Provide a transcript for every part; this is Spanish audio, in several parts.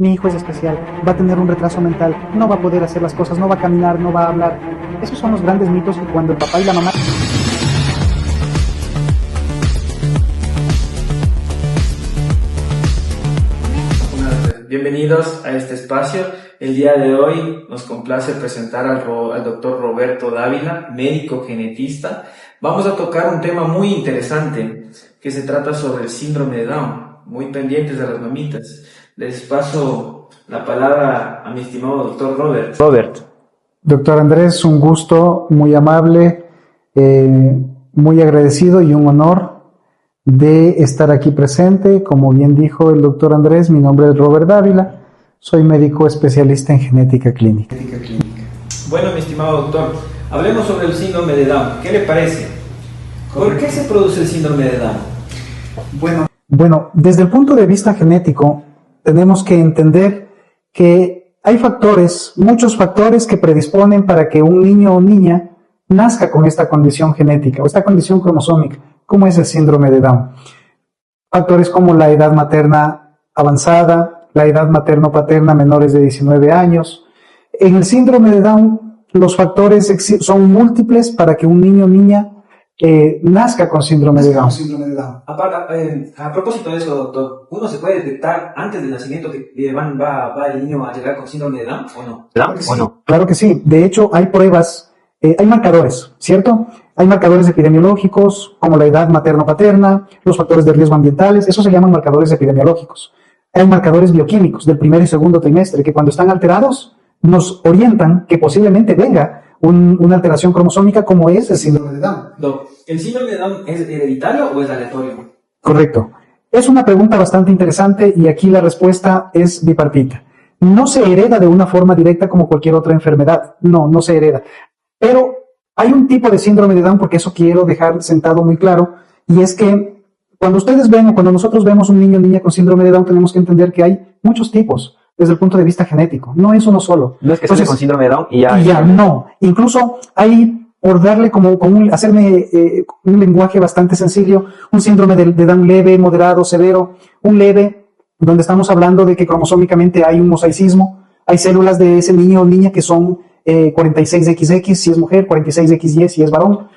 Mi hijo es especial, va a tener un retraso mental, no va a poder hacer las cosas, no va a caminar, no va a hablar. Esos son los grandes mitos que cuando el papá y la mamá... Bienvenidos a este espacio. El día de hoy nos complace presentar al doctor Roberto Dávila, médico genetista. Vamos a tocar un tema muy interesante que se trata sobre el síndrome de Down, muy pendientes de las mamitas. Les paso la palabra a mi estimado doctor Robert. Doctor Andrés, un gusto, muy amable, muy agradecido y un honor de estar aquí presente. Como bien dijo el doctor Andrés, mi nombre es Robert Dávila, soy médico especialista en genética clínica. Bueno, mi estimado doctor, hablemos sobre el síndrome de Down. ¿Qué le parece? ¿Por qué se produce el síndrome de Down? Bueno, desde el punto de vista genético, tenemos que entender que hay factores, muchos factores que predisponen para que un niño o niña nazca con esta condición genética o esta condición cromosómica, como es el síndrome de Down. Factores como la edad materna avanzada, la edad materno-paterna menores de 19 años. En el síndrome de Down, los factores son múltiples para que un niño o niña nazca con síndrome de Down. A propósito de eso, doctor, ¿uno se puede detectar antes del nacimiento que va el niño a llegar con síndrome de Down o no? Claro que sí. De hecho, hay pruebas, hay marcadores, ¿cierto? Hay marcadores epidemiológicos, como la edad materno-paterna, los factores de riesgo ambientales, esos se llaman marcadores epidemiológicos. Hay marcadores bioquímicos del primer y segundo trimestre que cuando están alterados nos orientan que posiblemente venga una alteración cromosómica como es el síndrome de Down. ¿El síndrome de Down es hereditario o es aleatorio? Correcto. Es una pregunta bastante interesante y aquí la respuesta es bipartita. No se hereda de una forma directa como cualquier otra enfermedad. No se hereda. Pero hay un tipo de síndrome de Down, porque eso quiero dejar sentado muy claro, y es que cuando ustedes ven o cuando nosotros vemos un niño o niña con síndrome de Down, tenemos que entender que hay muchos tipos desde el punto de vista genético. No es uno solo. No es que esté con síndrome de Down y ya. No. Incluso hay, por darle hacerme un lenguaje bastante sencillo, un síndrome de Down leve, moderado, severo. Un leve, donde estamos hablando de que cromosómicamente hay un mosaicismo. Hay células de ese niño o niña que son 46XX si es mujer, 46XY si es varón.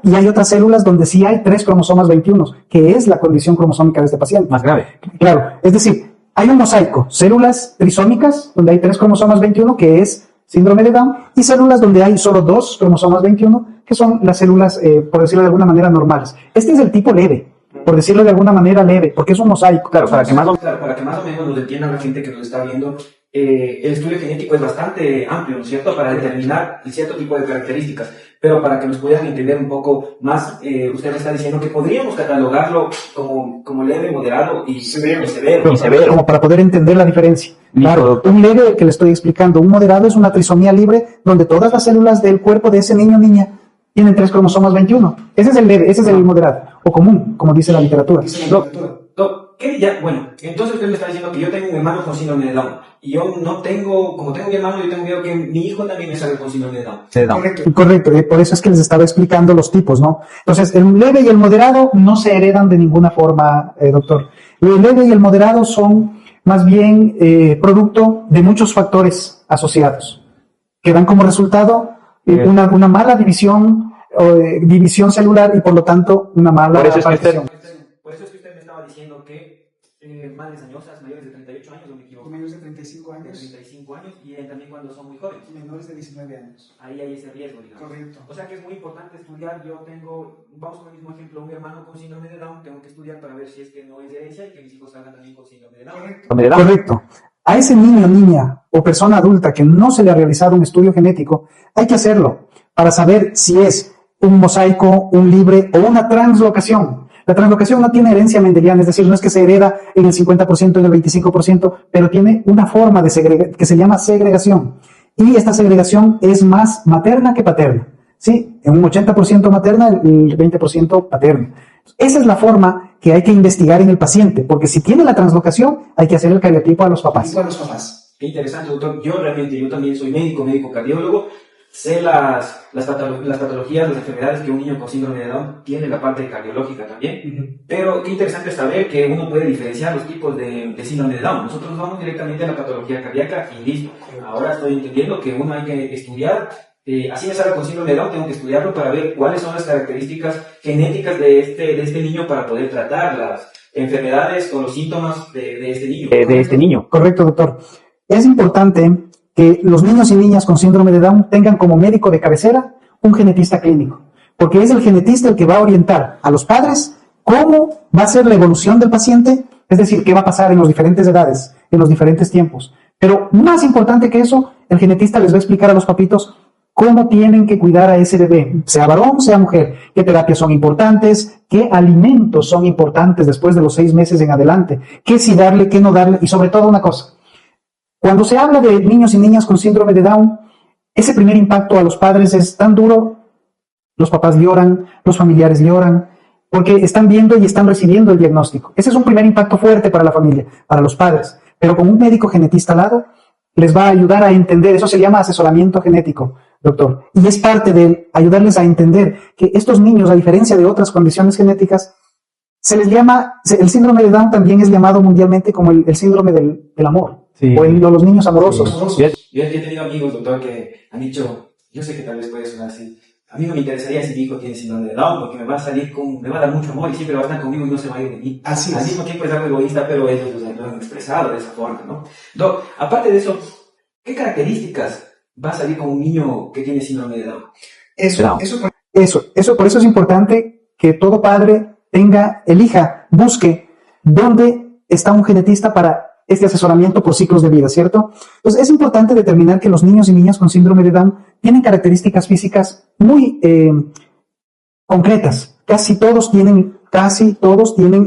Y hay otras células donde sí hay 3 cromosomas 21, que es la condición cromosómica de este paciente. Más grave. Claro. Es decir, hay un mosaico, células trisómicas, donde hay 3 cromosomas 21, que es síndrome de Down, y células donde hay solo 2 cromosomas 21, que son las células, por decirlo de alguna manera, normales. Este es el tipo leve, por decirlo de alguna manera leve, porque es un mosaico. Claro, para que más o menos nos entienda la gente que nos está viendo, el estudio genético es bastante amplio, ¿no es cierto?, para determinar cierto tipo de características. Pero para que nos pudieran entender un poco más, usted me está diciendo que podríamos catalogarlo como leve, moderado y severo. Como para poder entender la diferencia. Claro, un leve, el que le estoy explicando, un moderado es una trisomía libre, donde todas las células del cuerpo de ese niño o niña tienen 3 cromosomas 21. Ese es el leve, ese es el moderado, o común, como dice la literatura. Entonces usted me está diciendo que yo tengo un hermano con síndrome de Down, y yo no tengo, como tengo mi hermano, yo tengo miedo que mi hijo también me salga con síndrome de Down. Correcto, por eso es que les estaba explicando los tipos, ¿no? Entonces, el leve y el moderado no se heredan de ninguna forma, doctor. El leve y el moderado son más bien producto de muchos factores asociados, que dan como resultado una mala división celular y por lo tanto una mala partición. Por eso es que usted me estaba diciendo que madres añosas, mayores de 38 años, ¿no me equivoco? Mayores de 35 años. De 35 años y también cuando son muy jóvenes. Menores de 19 años. Ahí hay ese riesgo, digamos. Correcto. O sea que es muy importante estudiar. Vamos con el mismo ejemplo, un hermano con síndrome de Down, tengo que estudiar para ver si es que no es herencia y que mis hijos salgan también con síndrome de Down. Correcto. A ese niño, niña o persona adulta que no se le ha realizado un estudio genético, hay que hacerlo para saber si es un mosaico, un libre o una translocación. La translocación no tiene herencia mendeliana, es decir, no es que se hereda en el 50%, en el 25%, pero tiene una forma de que se llama segregación. Y esta segregación es más materna que paterna. ¿Sí? En un 80% materna, el 20% paterna. Esa es la forma que hay que investigar en el paciente, porque si tiene la translocación, hay que hacer el cariotipo a los papás. Qué interesante, doctor. Yo también soy médico cardiólogo. sé las patologías, las enfermedades que un niño con síndrome de Down tiene, la parte cardiológica también, pero qué interesante saber que uno puede diferenciar los tipos de síndrome de Down. Nosotros vamos directamente a la patología cardíaca y listo. Ahora estoy entendiendo que uno hay que estudiar, así me salga con síndrome de Down, tengo que estudiarlo para ver cuáles son las características genéticas de este niño para poder tratar las enfermedades o los síntomas de este niño. Correcto, doctor. Es importante que los niños y niñas con síndrome de Down tengan como médico de cabecera un genetista clínico, porque es el genetista el que va a orientar a los padres cómo va a ser la evolución del paciente, es decir, qué va a pasar en las diferentes edades, en los diferentes tiempos. Pero más importante que eso, el genetista les va a explicar a los papitos cómo tienen que cuidar a ese bebé, sea varón, sea mujer, qué terapias son importantes, qué alimentos son importantes después de los 6 meses en adelante, qué sí darle, qué no darle, y sobre todo una cosa. Cuando se habla de niños y niñas con síndrome de Down, ese primer impacto a los padres es tan duro, los papás lloran, los familiares lloran, porque están viendo y están recibiendo el diagnóstico. Ese es un primer impacto fuerte para la familia, para los padres, pero con un médico genetista al lado, les va a ayudar a entender, eso se llama asesoramiento genético, doctor, y es parte de ayudarles a entender que estos niños, a diferencia de otras condiciones genéticas, se les llama, el síndrome de Down también es llamado mundialmente como el síndrome del amor. Sí. O los niños amorosos. Sí. Yo he tenido amigos, doctor, que han dicho, yo sé que tal vez puede sonar así, a mí no me interesaría si mi hijo tiene síndrome de Down, porque me va a dar mucho amor y siempre va a estar conmigo y no se va a ir de mí. Así Al mismo tiempo es algo egoísta, pero ellos lo han expresado de esa forma, ¿no? Doc, aparte de eso, ¿qué características va a salir con un niño que tiene síndrome de Down? Por eso es importante que todo padre busque dónde está un genetista para este asesoramiento por ciclos de vida, ¿cierto? Entonces es importante determinar que los niños y niñas con síndrome de Down tienen características físicas muy concretas. Casi todos tienen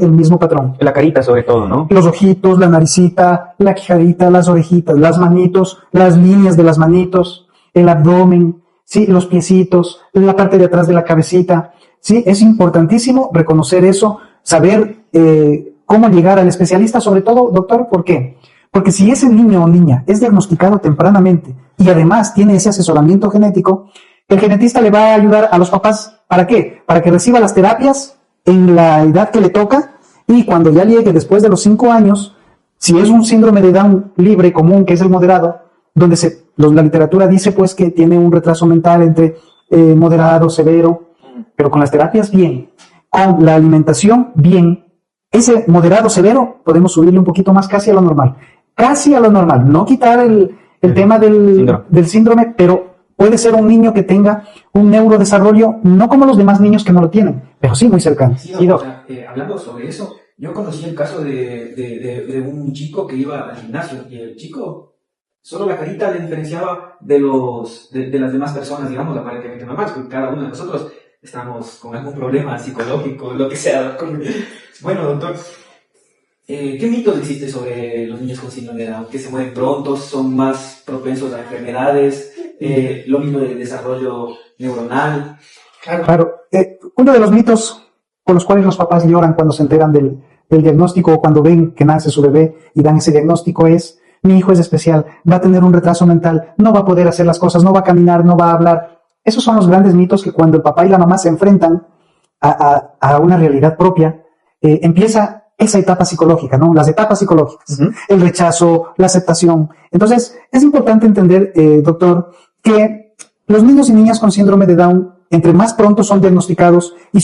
el mismo patrón. La carita sobre todo, ¿no? Los ojitos, la naricita, la quijadita, las orejitas, las manitos, las líneas de las manitos, el abdomen, ¿sí? Los piecitos, la parte de atrás de la cabecita, ¿sí? Es importantísimo reconocer eso, saber cómo llegar al especialista, sobre todo, doctor, ¿por qué? Porque si ese niño o niña es diagnosticado tempranamente y además tiene ese asesoramiento genético, el genetista le va a ayudar a los papás, ¿para qué? Para que reciba las terapias en la edad que le toca y cuando ya llegue después de los 5 años, si es un síndrome de Down libre, común, que es el moderado, donde la literatura dice pues que tiene un retraso mental entre moderado, severo, pero con las terapias bien, con la alimentación bien, ese moderado severo podemos subirle un poquito más casi a lo normal, no quitar el tema del síndrome, pero puede ser un niño que tenga un neurodesarrollo, no como los demás niños que no lo tienen, pero sí muy cercano. Sí, hablando sobre eso, yo conocí el caso de un chico que iba al gimnasio y el chico, solo la carita le diferenciaba de las demás personas, digamos, aparentemente normales, porque cada uno de nosotros estamos con algún problema psicológico, lo que sea. Bueno, doctor, ¿qué mitos existe sobre los niños con síndrome de Down? ¿Que se mueven pronto? ¿Son más propensos a enfermedades? Lo mismo del desarrollo neuronal. Claro. Uno de los mitos por los cuales los papás lloran cuando se enteran del diagnóstico o cuando ven que nace su bebé y dan ese diagnóstico es: mi hijo es especial, va a tener un retraso mental, no va a poder hacer las cosas, no va a caminar, no va a hablar. Esos son los grandes mitos que cuando el papá y la mamá se enfrentan a una realidad propia, empieza esa etapa psicológica, ¿no? Las etapas psicológicas, el rechazo, la aceptación. Entonces, es importante entender, doctor, que los niños y niñas con síndrome de Down, entre más pronto son diagnosticados y